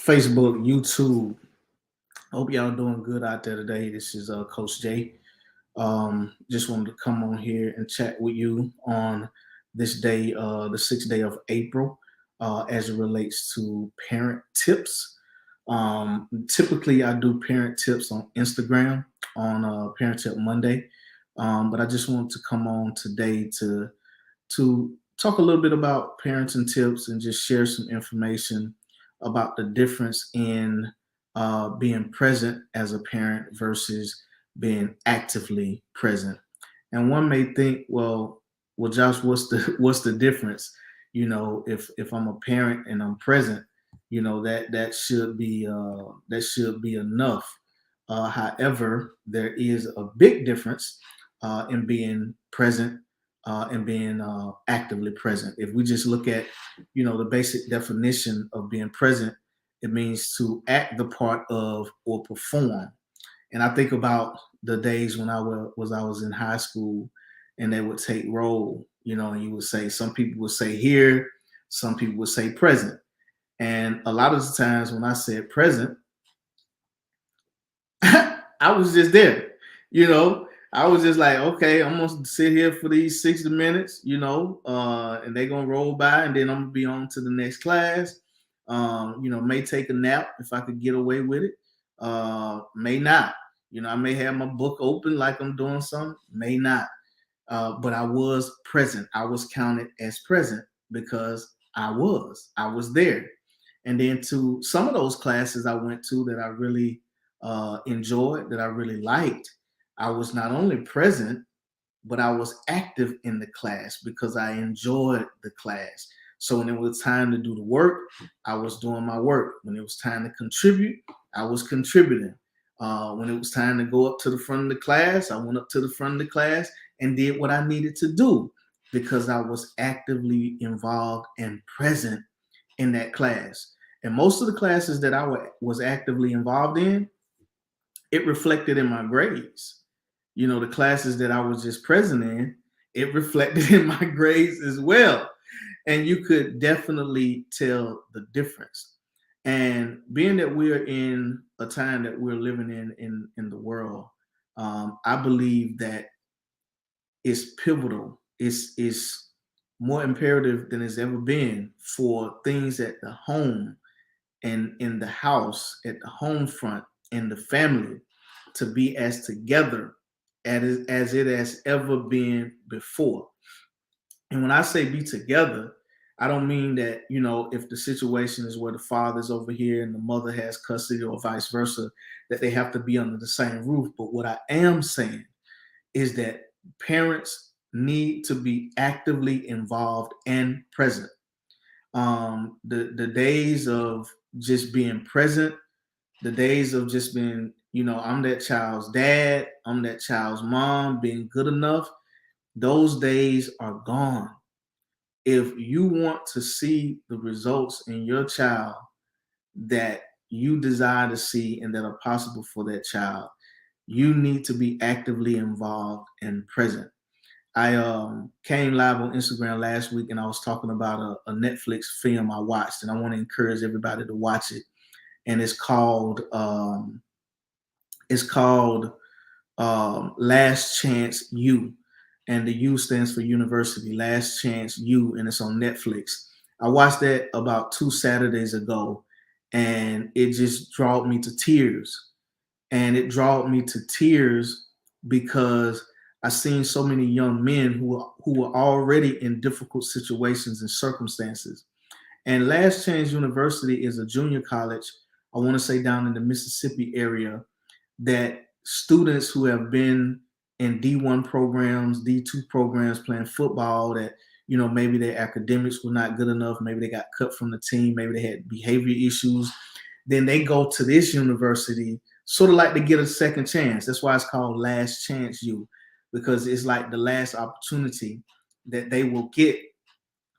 Facebook, YouTube. Hope y'all doing good out there today. This is Coach Jay. Just wanted to come on here and chat with you on this day, the 6th day of April, as it relates to parent tips. Typically, I do parent tips on Instagram on Parent Tip Monday, but I just wanted to come on today to talk a little bit about parenting tips and just share some information about the difference in being present as a parent versus being actively present. And one may think, well, Josh, what's the difference? If I'm a parent and I'm present, that should be enough. However, there is a big difference in being present and being actively present. If we just look at, the basic definition of being present, it means to act the part of or perform. And I think about the days when I was in high school, and they would take roll, and you would say some people would say here, some people would say present, and a lot of the times when I said present, I was just there, you know. I was just like, okay, I'm gonna sit here for these 60 minutes, and they gonna roll by, and then I'm gonna be on to the next class. May take a nap if I could get away with it. May not. I may have my book open like I'm doing something. May not. But I was present. I was counted as present because I was there. And then to some of those classes I went to that I really enjoyed, that I really liked, I was not only present, but I was active in the class because I enjoyed the class. So when it was time to do the work, I was doing my work. When it was time to contribute, I was contributing. When it was time to go up to the front of the class, I went up to the front of the class and did what I needed to do because I was actively involved and present in that class. And most of the classes that was actively involved in, it reflected in my grades. The classes that I was just present in, it reflected in my grades as well. And you could definitely tell the difference. And being that we're in a time that we're living in the world, I believe that it's pivotal. It's more imperative than it's ever been for things at the home and in the house, at the home front, in the family, to be as together as it has ever been before. And when I say be together, I don't mean that, if the situation is where the father's over here and the mother has custody or vice versa, that they have to be under the same roof. But what I am saying is that parents need to be actively involved and present. The days of just being present, the days of just being, I'm that child's dad, I'm that child's mom, being good enough, those days are gone. If you want to see the results in your child that you desire to see and that are possible for that child, you need to be actively involved and present. I came live on Instagram last week and I was talking about a Netflix film I watched, and I want to encourage everybody to watch it. And it's called Last Chance U, and the U stands for University. Last Chance U, and it's on Netflix. I watched that about 2 Saturdays ago, and it just drawed me to tears. And it drawed me to tears because I seen so many young men who were already in difficult situations and circumstances. And Last Chance University is a junior college, I want to say down in the Mississippi area, that students who have been in D1 programs, D2 programs playing football, that maybe their academics were not good enough, maybe they got cut from the team, maybe they had behavior issues, then they go to this university sort of like to get a second chance. That's why it's called Last Chance U, because it's like the last opportunity that they will get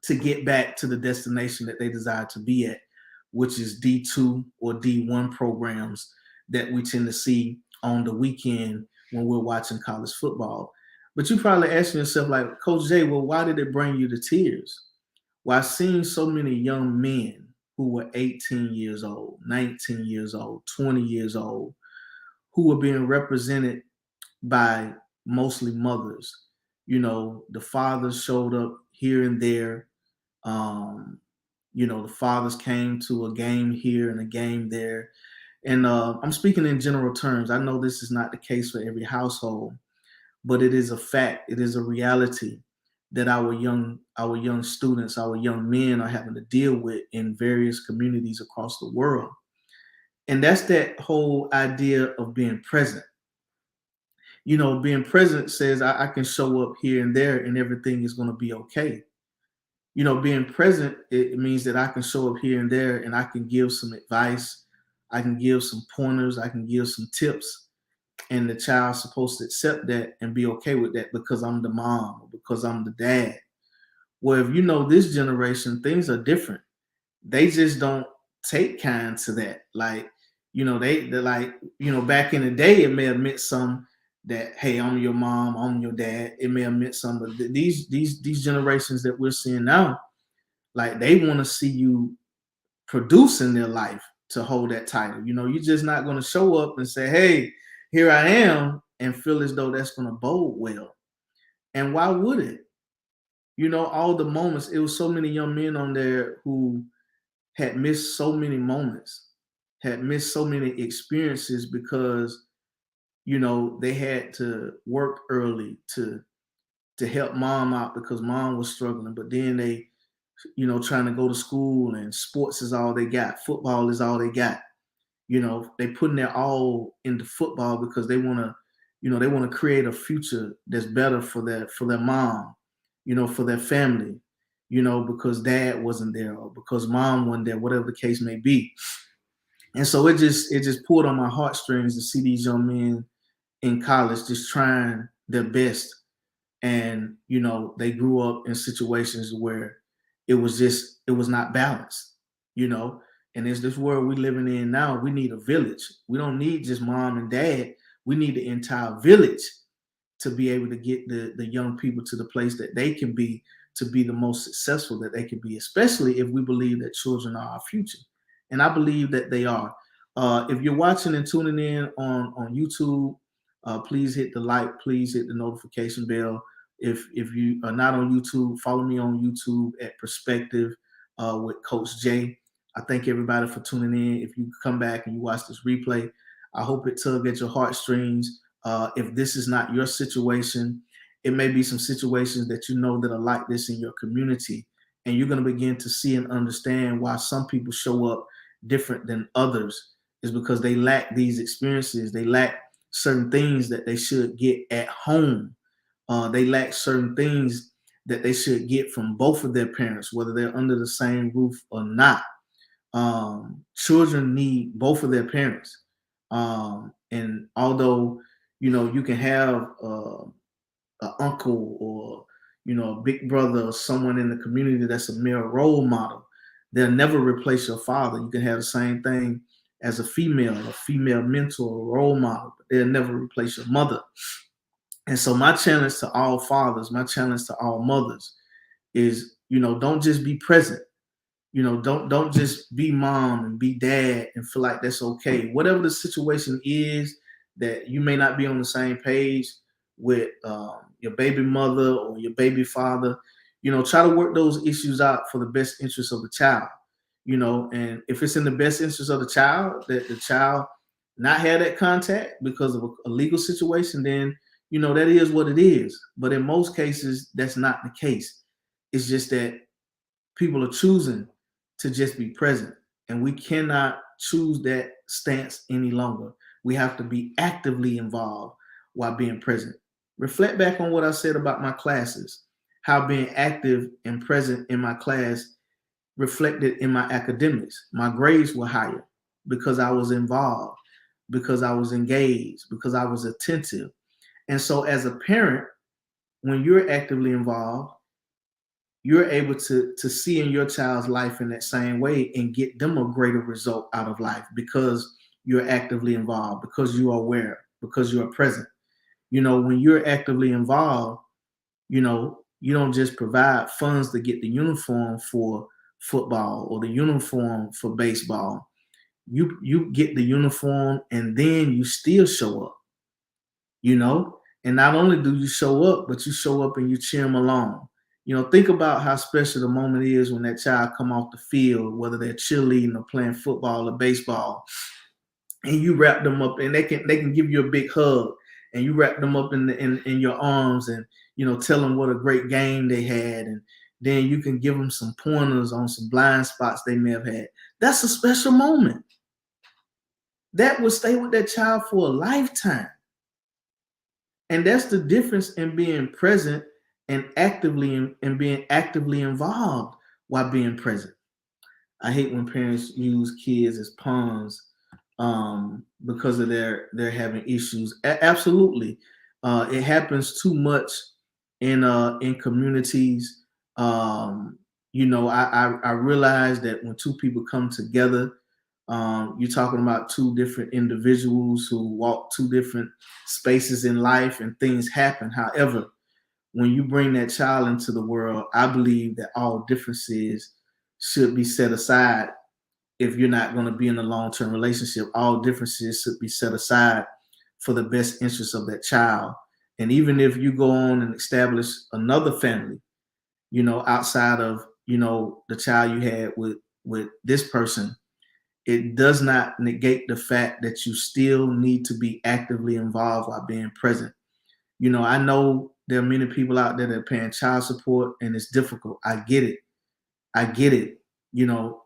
to get back to the destination that they desire to be at, which is D2 or D1 programs that we tend to see on the weekend when we're watching college football. But you probably asking yourself, like, Coach Jay, well, why did it bring you to tears? Well, I've seen so many young men who were 18 years old, 19 years old, 20 years old, who were being represented by mostly mothers. You know, the fathers showed up here and there. Um, you know, the fathers came to a game here and a game there. And I'm speaking in general terms. I know this is not the case for every household, but it is a fact. It is a reality that our young students, our young men are having to deal with in various communities across the world. And that's that whole idea of being present. You know, being present says I can show up here and there and everything is going to be okay. You know, being present, it means that I can show up here and there and I can give some advice, I can give some pointers, I can give some tips, and the child's supposed to accept that and be okay with that because I'm the mom or because I'm the dad. Well, if you know this generation, things are different. They just don't take kind to that. Like, you know, they're like, you know, back in the day, it may have meant some that, hey, I'm your mom, I'm your dad. It may have meant some, but these generations that we're seeing now, like they want to see you produce in their life to hold that title. You know, you're just not going to show up and say, hey, here I am, and feel as though that's going to bode well. And why would it? You know, all the moments, it was so many young men on there who had missed so many moments, had missed so many experiences because, you know, they had to work early to help mom out because mom was struggling. But then they, you know, trying to go to school and sports is all they got. Football is all they got. You know, they putting their all into football because they want to, you know, they want to create a future that's better for their mom, you know, for their family, you know, because dad wasn't there or because mom wasn't there, whatever the case may be. And so it just pulled on my heartstrings to see these young men in college just trying their best. And, you know, they grew up in situations where it was not balanced, you know. And it's this world we're living in now. We need a village. We don't need just mom and dad. We need the entire village to be able to get the young people to the place that they can be, to be the most successful that they can be, especially if we believe that children are our future. And I believe that they are. If you're watching and tuning in on YouTube, please hit the like, please hit the notification bell. If you are not on YouTube, follow me on YouTube at Perspective with Coach Jay. I thank everybody for tuning in. If you come back and you watch this replay, I hope it tug at your heartstrings. If this is not your situation, it may be some situations that you know that are like this in your community, and you're going to begin to see and understand why some people show up different than others. Is because they lack these experiences. They lack certain things that they should get at home. They lack certain things that they should get from both of their parents, whether they're under the same roof or not. Children need both of their parents. And although, you know, you can have an uncle or, you know, a big brother or someone in the community that's a male role model, they'll never replace your father. You can have the same thing as a female mentor or role model, but they'll never replace your mother. And so my challenge to all fathers, my challenge to all mothers is, you know, don't just be present. You know, don't just be mom and be dad and feel like that's okay. Whatever the situation is that you may not be on the same page with your baby mother or your baby father, you know, try to work those issues out for the best interest of the child. You know, and if it's in the best interest of the child that the child not have that contact because of a legal situation, then, you know, that is what it is. But in most cases, that's not the case. It's just that people are choosing to just be present. And we cannot choose that stance any longer. We have to be actively involved while being present. Reflect back on what I said about my classes, how being active and present in my class reflected in my academics. My grades were higher because I was involved, because I was engaged, because I was attentive. And so, as a parent, when you're actively involved, you're able to see in your child's life in that same way and get them a greater result out of life because you're actively involved, because you are aware, because you are present. You know, when you're actively involved, you know, you don't just provide funds to get the uniform football or the uniform for baseball. You get the uniform and then you still show up, you know. And not only do you show up, but you show up and you cheer them along. You know, think about how special the moment is when that child come off the field, whether they're cheerleading or playing football or baseball, and you wrap them up, and they can give you a big hug, and you wrap them up in your arms, and you know, tell them what a great game they had, and then you can give them some pointers on some blind spots they may have had. That's a special moment that will stay with that child for a lifetime. And that's the difference in being present and being actively involved while being present. I hate when parents use kids as pawns because of they're having issues. Absolutely, it happens too much in communities. You know, I realize that when two people come together, you're talking about two different individuals who walk two different spaces in life, and things happen. However, when you bring that child into the world, I believe that all differences should be set aside. If you're not going to be in a long-term relationship, all differences should be set aside for the best interest of that child. And even if you go on and establish another family, you know, outside of, you know, the child you had with this person, it does not negate the fact that you still need to be actively involved while being present. You know, I know there are many people out there that are paying child support, and it's difficult. I get it. I get it. You know,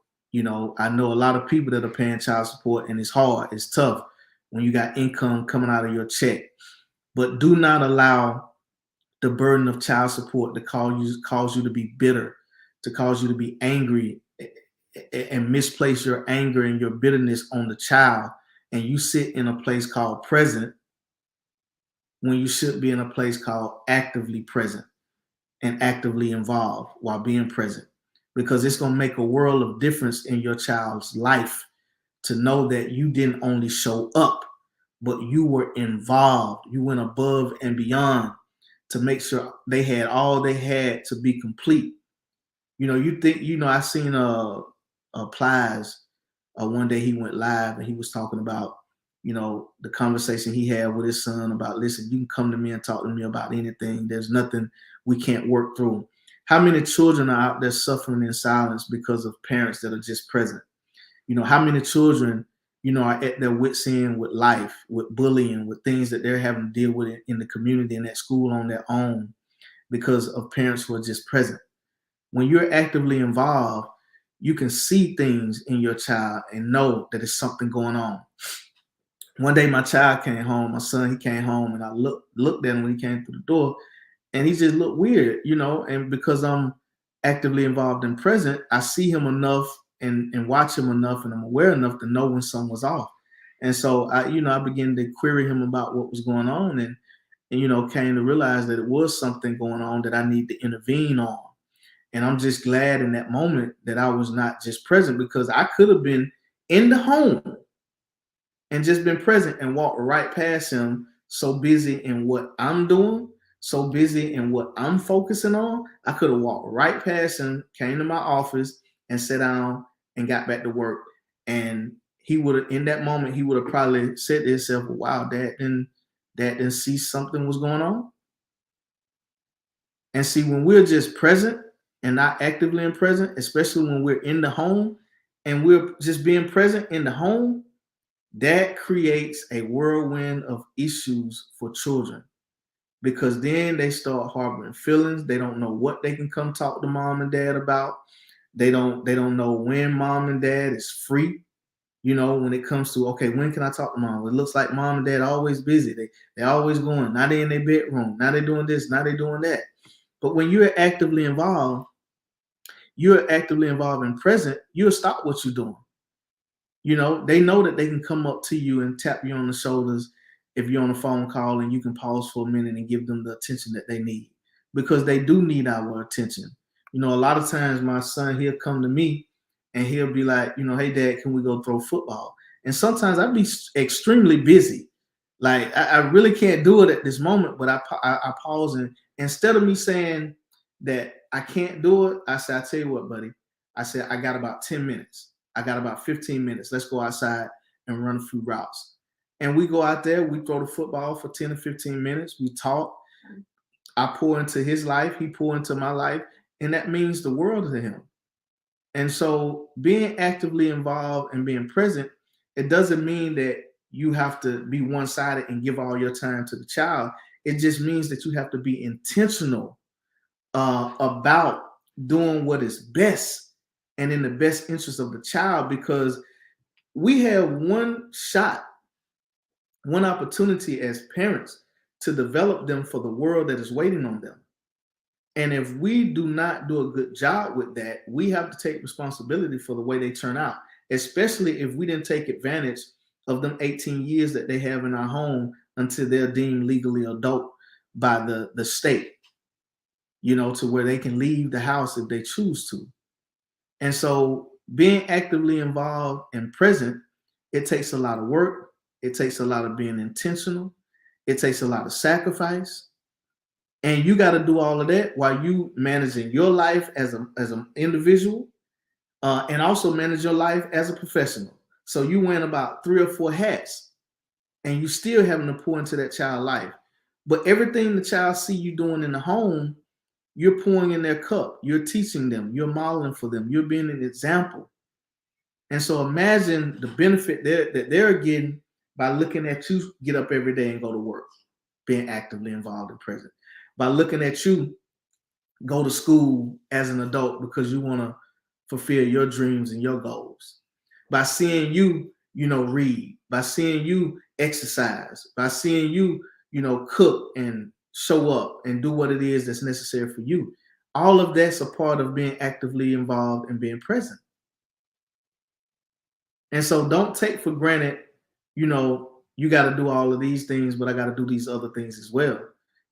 I know a lot of people that are paying child support, and it's hard. It's tough when you got income coming out of your check. But do not allow the burden of child support to cause you to be bitter, to cause you to be angry, and misplace your anger and your bitterness on the child. And you sit in a place called present when you should be in a place called actively present and actively involved while being present, because it's going to make a world of difference in your child's life to know that you didn't only show up, but you were involved. You went above and beyond to make sure they had all they had to be complete. You know, you think, you know, I seen Plies one day he went live and he was talking about, you know, the conversation he had with his son about, listen, you can come to me and talk to me about anything. There's nothing we can't work through. How many children are out there suffering in silence because of parents that are just present? You know, how many children, you know, are at their wits' end with life, with bullying, with things that they're having to deal with in the community and at school on their own because of parents who are just present? When you're actively involved, you can see things in your child and know that there's something going on. One day my child came home, my son, he came home, and I looked at him when he came through the door, and he just looked weird, you know, and because I'm actively involved and present, I see him enough and watch him enough, and I'm aware enough to know when something was off. And so I began to query him about what was going on, and you know, came to realize that it was something going on that I need to intervene on. And I'm just glad in that moment that I was not just present, because I could have been in the home and just been present and walked right past him, so busy in what I'm doing, so busy in what I'm focusing on. I could have walked right past him, came to my office and sat down and got back to work. And he would have, in that moment, he would have probably said to himself, well, wow, dad didn't see something was going on. And see, when we're just present and not actively in present, especially when we're in the home and we're just being present in the home, that creates a whirlwind of issues for children, because then they start harboring feelings. They don't know what they can come talk to mom and dad about. They don't know when mom and dad is free. You know, when it comes to, okay, when can I talk to mom? Well, it looks like mom and dad are always busy. They always going. Now they in their bedroom. Now they're doing this. Now they're doing that. But when you're actively involved and present, you'll stop what you're doing. You know, they know that they can come up to you and tap you on the shoulders if you're on a phone call, and you can pause for a minute and give them the attention that they need, because they do need our attention. You know, a lot of times my son, he'll come to me and he'll be like, you know, hey, dad, can we go throw football? And sometimes I'd be extremely busy. Like, I really can't do it at this moment, but I pause, and instead of me saying that I can't do it, I say, I tell you what, buddy, I said, I got about 10 minutes. I got about 15 minutes. Let's go outside and run a few routes. And we go out there, we throw the football for 10 or 15 minutes. We talk. I pour into his life, he pour into my life, and that means the world to him. And so being actively involved and being present, it doesn't mean that you have to be one-sided and give all your time to the child. It just means that you have to be intentional about doing what is best and in the best interest of the child, because we have one shot, one opportunity as parents to develop them for the world that is waiting on them. And if we do not do a good job with that, we have to take responsibility for the way they turn out, especially if we didn't take advantage of them 18 years that they have in our home until they're deemed legally adult by the state, to where they can leave the house if they choose to. And so being actively involved and present, it takes a lot of work. It takes a lot of being intentional. It takes a lot of sacrifice. And you got to do all of that while you managing your life as an individual, and also manage your life as a professional. So you wearing about 3 or 4 hats, and you still having to pour into that child's life. But everything the child see you doing in the home, you're pouring in their cup. You're teaching them. You're modeling for them. You're being an example. And so imagine the benefit that they're getting by looking at you get up every day and go to work, being actively involved and present. By looking at you go to school as an adult because you want to fulfill your dreams and your goals. By seeing you, read, by seeing you exercise, by seeing you, cook and show up and do what it is that's necessary for you. All of that's a part of being actively involved and being present. And so don't take for granted, you got to do all of these things, but I got to do these other things as well,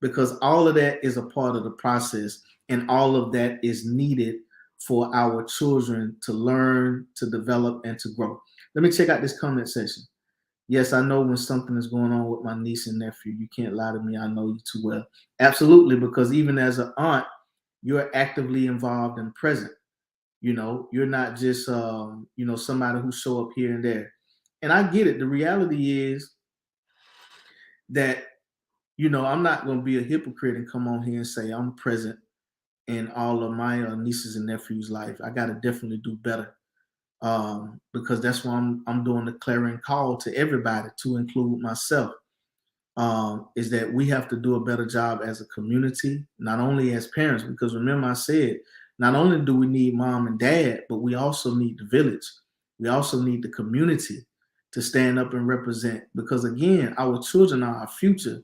because all of that is a part of the process, and all of that is needed for our children to learn, to develop, and to grow. Let me check out this comment section. Yes, I know when something is going on with my niece and nephew. You can't lie to me. I know you too well. Absolutely, because even as an aunt, you're actively involved and present. You're not just somebody who show up here and there. And I get it. The reality is that I'm not going to be a hypocrite and come on here and say I'm present in all of my nieces and nephews' life. I got to definitely do better, because that's why I'm doing the clarion call to everybody, to include myself. Is that we have to do a better job as a community, not only as parents, because remember I said, not only do we need mom and dad, but we also need the village. We also need the community to stand up and represent, because again, our children are our future.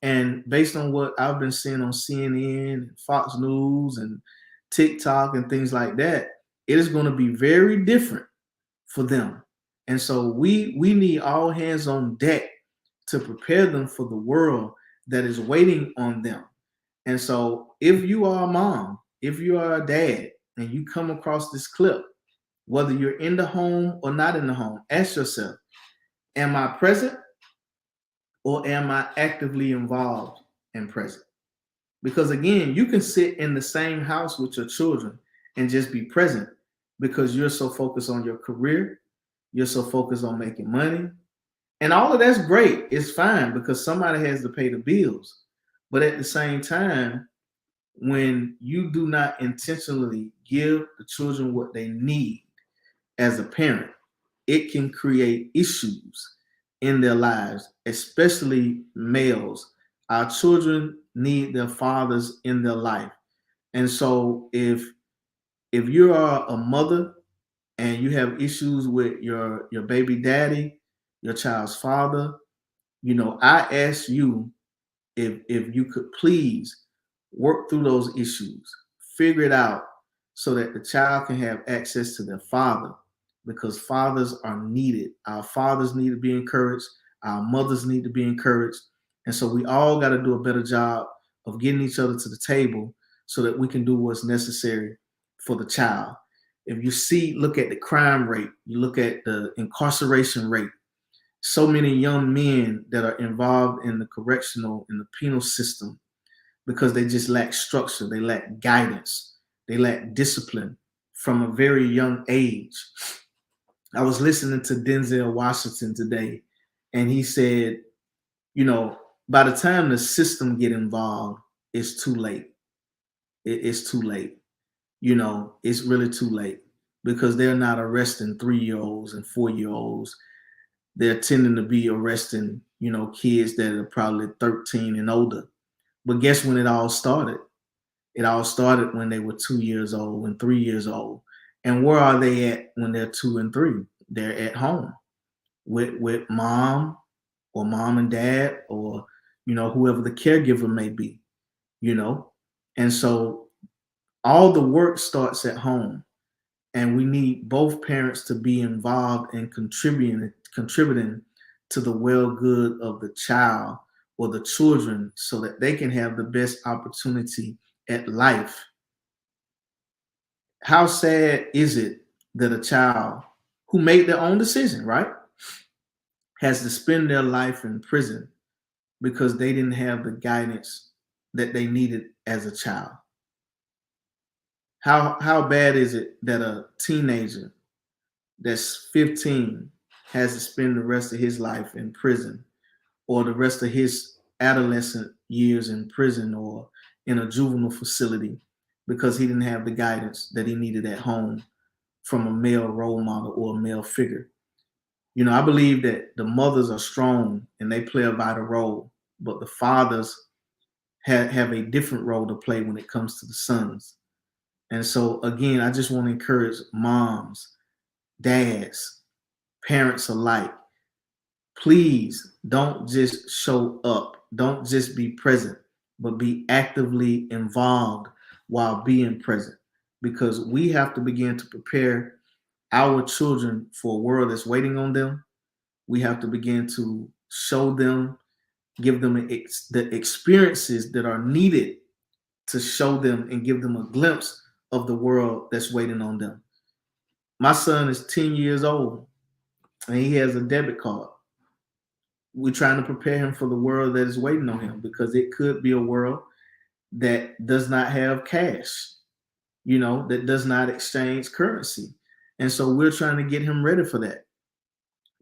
And based on what I've been seeing on CNN, Fox News, and TikTok and things like that, it is going to be very different for them. And so we need all hands on deck to prepare them for the world that is waiting on them. And so if you are a mom, if you are a dad, and you come across this clip, whether you're in the home or not in the home, ask yourself, am I present, or am I actively involved and present? Because again, you can sit in the same house with your children and just be present because you're so focused on your career, you're so focused on making money. And all of that's great. It's fine because somebody has to pay the bills. But at the same time, when you do not intentionally give the children what they need as a parent, it can create issues in their lives, especially males. Our children need their fathers in their life. And so if you are a mother and you have issues with your baby daddy, your child's father, I ask you if you could please work through those issues, figure it out so that the child can have access to their father, because fathers are needed. Our fathers need to be encouraged. Our mothers need to be encouraged. And so we all got to do a better job of getting each other to the table so that we can do what's necessary for the child. If you look at the crime rate, you look at the incarceration rate, so many young men that are involved in the correctional and the penal system because they just lack structure, they lack guidance, they lack discipline, from a very young age. I was listening to Denzel Washington today, and he said, you know, by the time the system get involved, it's too late. It's too late. You know, it's really too late because they're not arresting 3-year-olds and 4-year-olds. They're tending to be arresting, kids that are probably 13 and older. But guess when it all started? It all started when they were 2 years old and 3 years old. And where are they at when they're 2 and 3? They're at home with mom or mom and dad or whoever the caregiver may be, you know. And so all the work starts at home, and we need both parents to be involved in contributing to the well-good of the child or the children so that they can have the best opportunity at life. How sad is it that a child who made their own decision, right, has to spend their life in prison because they didn't have the guidance that they needed as a child? How bad is it that a teenager that's 15 has to spend the rest of his life in prison, or the rest of his adolescent years in prison or in a juvenile facility because he didn't have the guidance that he needed at home from a male role model or a male figure? I believe that the mothers are strong and they play a vital role, but the fathers have a different role to play when it comes to the sons. And so, again, I just want to encourage moms, dads, parents alike. Please don't just show up. Don't just be present, but be actively involved while being present, because we have to begin to prepare our children for a world that's waiting on them. We have to begin to show them, give them the experiences that are needed to show them and give them a glimpse of the world that's waiting on them. My son is 10 years old and he has a debit card. We're trying to prepare him for the world that is waiting on him, because it could be a world that does not have cash, that does not exchange currency. And so we're trying to get him ready for that.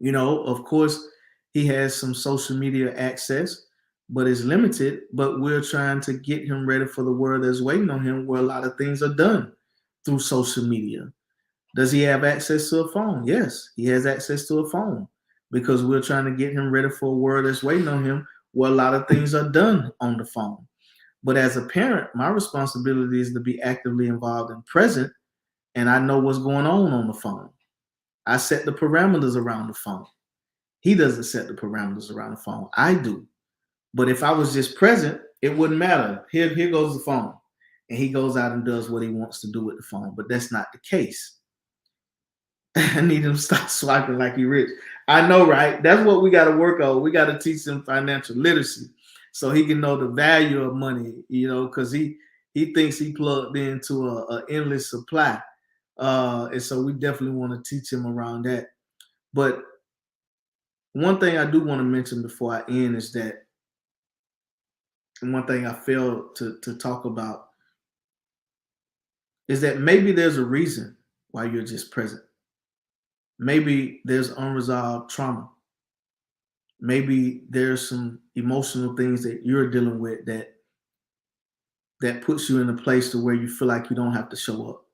Of course, he has some social media access, but it's limited. But we're trying to get him ready for the world that's waiting on him, where a lot of things are done through social media. Does he have access to a phone? Yes, he has access to a phone, because we're trying to get him ready for a world that's waiting on him, where a lot of things are done on the phone. But as a parent, my responsibility is to be actively involved and present, and I know what's going on the phone. I set the parameters around the phone. He doesn't set the parameters around the phone. I do. But if I was just present, it wouldn't matter. Here goes the phone. And he goes out and does what he wants to do with the phone. But that's not the case. I need him to stop swiping like he rich. I know, right? That's what we got to work on. We got to teach him financial literacy so he can know the value of money, because he thinks he plugged into a endless supply. And so we definitely want to teach him around that. But one thing I do want to mention before I end is that, and one thing I failed to talk about, is that maybe there's a reason why you're just present. Maybe there's unresolved trauma. Maybe there's some emotional things that you're dealing with that puts you in a place to where you feel like you don't have to show up.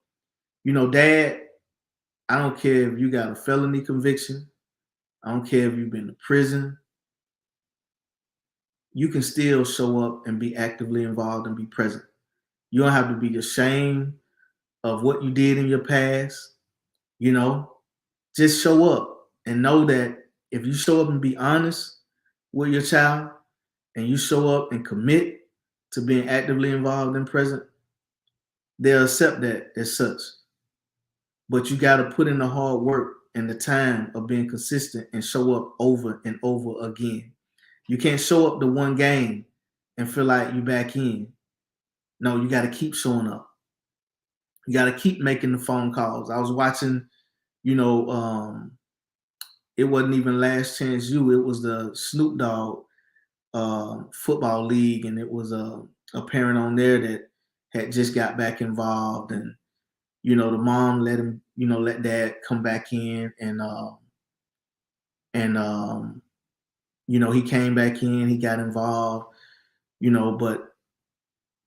Dad, I don't care if you got a felony conviction. I don't care if you've been to prison. You can still show up and be actively involved and be present. You don't have to be ashamed of what you did in your past. Just show up and know that if you show up and be honest with your child, and you show up and commit to being actively involved and present, they'll accept that as such. But you got to put in the hard work and the time of being consistent and show up over and over again. You can't show up to one game and feel like you back in. No, you got to keep showing up. You got to keep making the phone calls. I was watching, it wasn't even Last Chance U. It was the Snoop Dogg football league, and it was a parent on there that had just got back involved, and the mom let him, let dad come back in, and he came back in, he got involved, but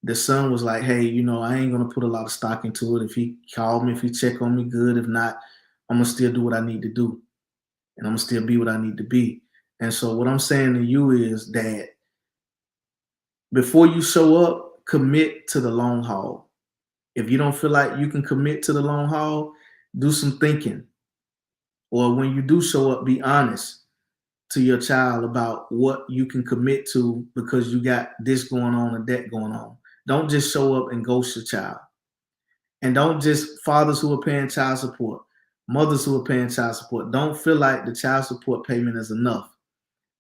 the son was like, hey, I ain't gonna put a lot of stock into it. If he called me, if he check on me, good. If not, I'm gonna still do what I need to do, and I'm gonna still be what I need to be. And so what I'm saying to you is that before you show up, commit to the long haul. If you don't feel like you can commit to the long haul, do some thinking. Or when you do show up, be honest to your child about what you can commit to because you got this going on and that going on. Don't just show up and ghost your child. And don't just fathers who are paying child support, mothers who are paying child support, don't feel like the child support payment is enough.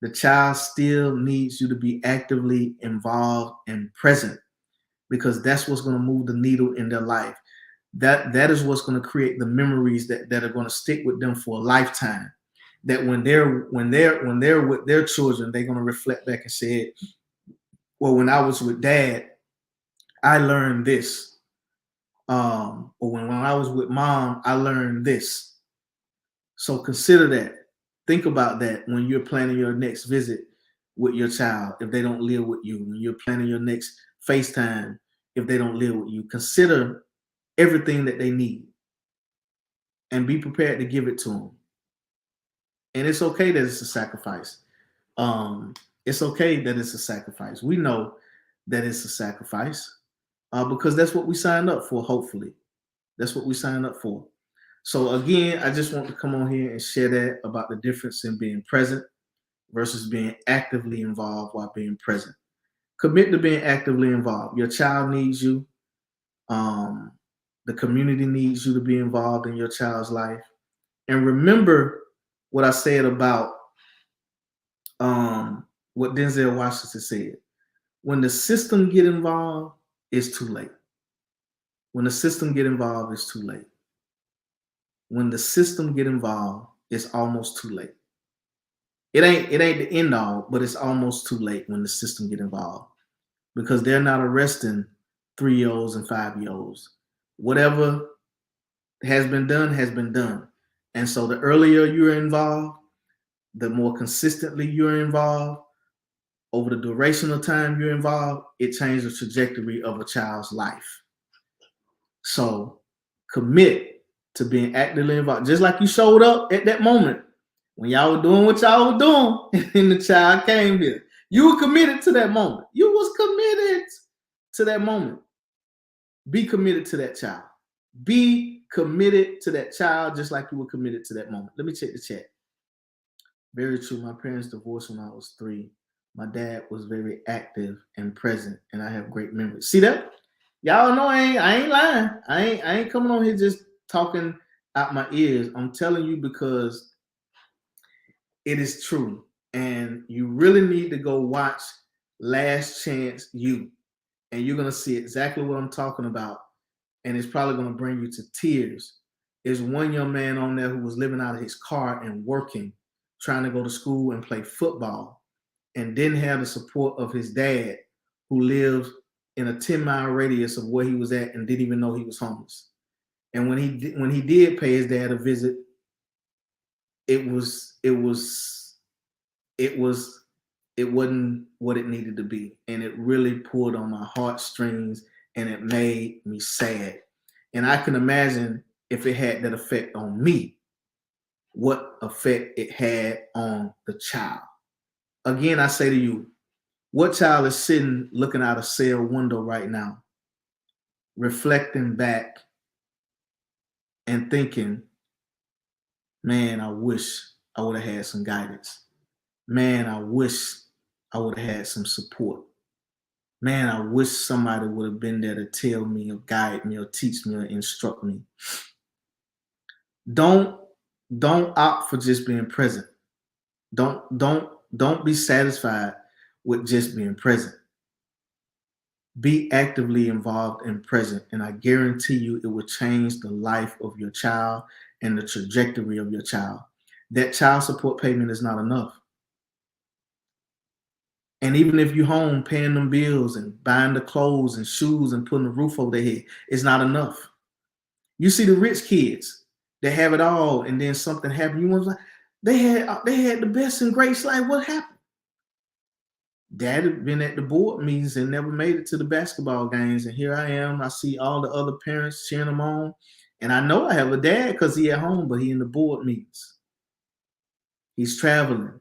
The child still needs you to be actively involved and present because that's what's going to move the needle in their life. That is what's going to create the memories that are going to stick with them for a lifetime. That when they're with their children, they're going to reflect back and say, well, when I was with dad, I learned this. Or when I was with mom, I learned this. So consider that. Think about that when you're planning your next visit with your child, if they don't live with you, when you're planning your next FaceTime, if they don't live with you. Consider everything that they need and be prepared to give it to them. And it's okay that it's a sacrifice. It's okay that it's a sacrifice. We know that it's a sacrifice because that's what we signed up for, hopefully. That's what we signed up for. So again, I just want to come on here and share that about the difference in being present versus being actively involved while being present. Commit to being actively involved. Your child needs you. The community needs you to be involved in your child's life. And remember what I said about what Denzel Washington said. When the system get involved, it's too late. When the system get involved, it's too late. When the system get involved, it's almost too late. It ain't the end all, but it's almost too late when the system get involved because they're not arresting 3-year-olds and 5-year-olds. Whatever has been done has been done. And so the earlier you're involved, the more consistently you're involved, over the duration of time you're involved, it changes the trajectory of a child's life. So commit to being actively involved. Just like you showed up at that moment when y'all were doing what y'all were doing and the child came here. You were committed to that moment. You was committed to that moment. Be committed to that child. Be committed to that child just like you were committed to that moment. Let me check the chat. Very true. My parents divorced when I was 3. My dad was very active and present, and I have great memories. See that? Y'all know I ain't lying. I ain't coming on here just talking out my ears. I'm telling you because it is true. And you really need to go watch Last Chance U. And you're gonna see exactly what I'm talking about. And it's probably gonna bring you to tears. There's one young man on there who was living out of his car and working, trying to go to school and play football, and didn't have the support of his dad, who lived in a 10-mile radius of where he was at and didn't even know he was homeless. And when he did pay his dad a visit, it wasn't what it needed to be. And it really pulled on my heartstrings and it made me sad. And I can imagine if it had that effect on me, what effect it had on the child. Again, I say to you, what child is sitting looking out a cell window right now, reflecting back and thinking, man, I wish I would have had some guidance. Man, I wish I would have had some support. Man, I wish somebody would have been there to tell me or guide me or teach me or instruct me. Don't opt for just being present. Don't be satisfied with just being present. Be actively involved and present, and I guarantee you it will change the life of your child and the trajectory of your child. That child support payment is not enough. And even if you're home paying them bills and buying the clothes and shoes and putting the roof over their head, it's not enough. You see the rich kids that have it all, and then something happened. You was like, they had the best and greatest life. What happened? Dad had been at the board meetings and never made it to the basketball games, and here I am. I see all the other parents cheering them on, and I know I have a dad because he at home, but he in the board meetings. He's traveling.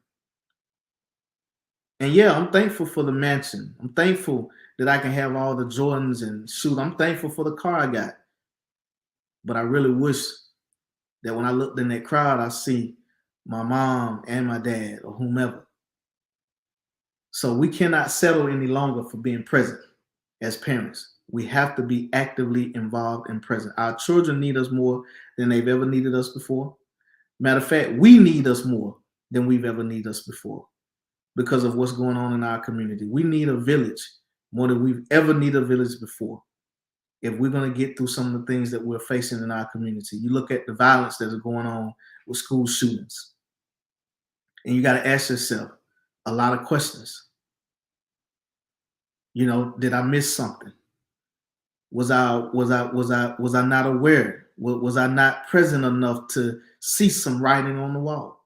And yeah, I'm thankful for the mansion. I'm thankful that I can have all the Jordans and shoot. I'm thankful for the car I got. But I really wish that when I looked in that crowd, I see my mom and my dad or whomever. So we cannot settle any longer for being present as parents. We have to be actively involved and present. Our children need us more than they've ever needed us before. Matter of fact, we need us more than we've ever needed us before because of what's going on in our community. We need a village more than we've ever needed a village before. If we're going to get through some of the things that we're facing in our community, you look at the violence that is going on with school shootings, and you got to ask yourself a lot of questions. You know, did I miss something? Was I not aware? Was I not present enough to see some writing on the wall?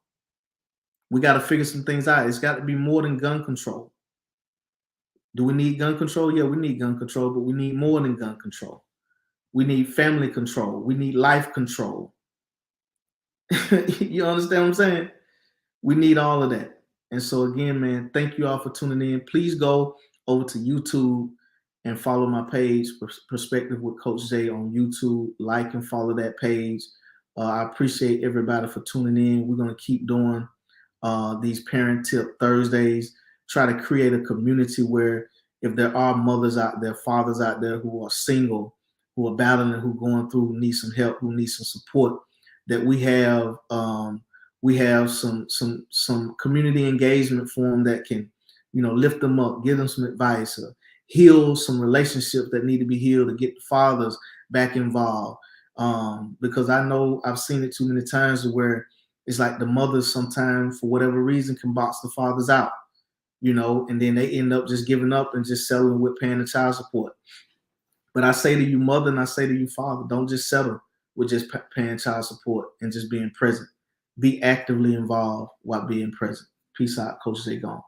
We got to figure some things out. It's got to be more than gun control. Do we need gun control? Yeah, we need gun control, but we need more than gun control. We need family control. We need life control. You understand what I'm saying? We need all of that. And so again, man, thank you all for tuning in. Please go over to YouTube and follow my page, Perspective with Coach Jay on YouTube. Like and follow that page. I appreciate everybody for tuning in. We're going to keep doing these Parent Tip Thursdays. Try to create a community where if there are mothers out there, fathers out there who are single, who are battling, who are going through, who need some help, who need some support, that we have some community engagement for them that can, lift them up, give them some advice, or heal some relationships that need to be healed, to get the fathers back involved. Because I know I've seen it too many times where it's like the mothers sometimes, for whatever reason, can box the fathers out, and then they end up just giving up and just settling with paying the child support. But I say to you, mother, and I say to you, father, don't just settle with just paying child support and just being present. Be actively involved while being present. Peace out, Coach Jay gone.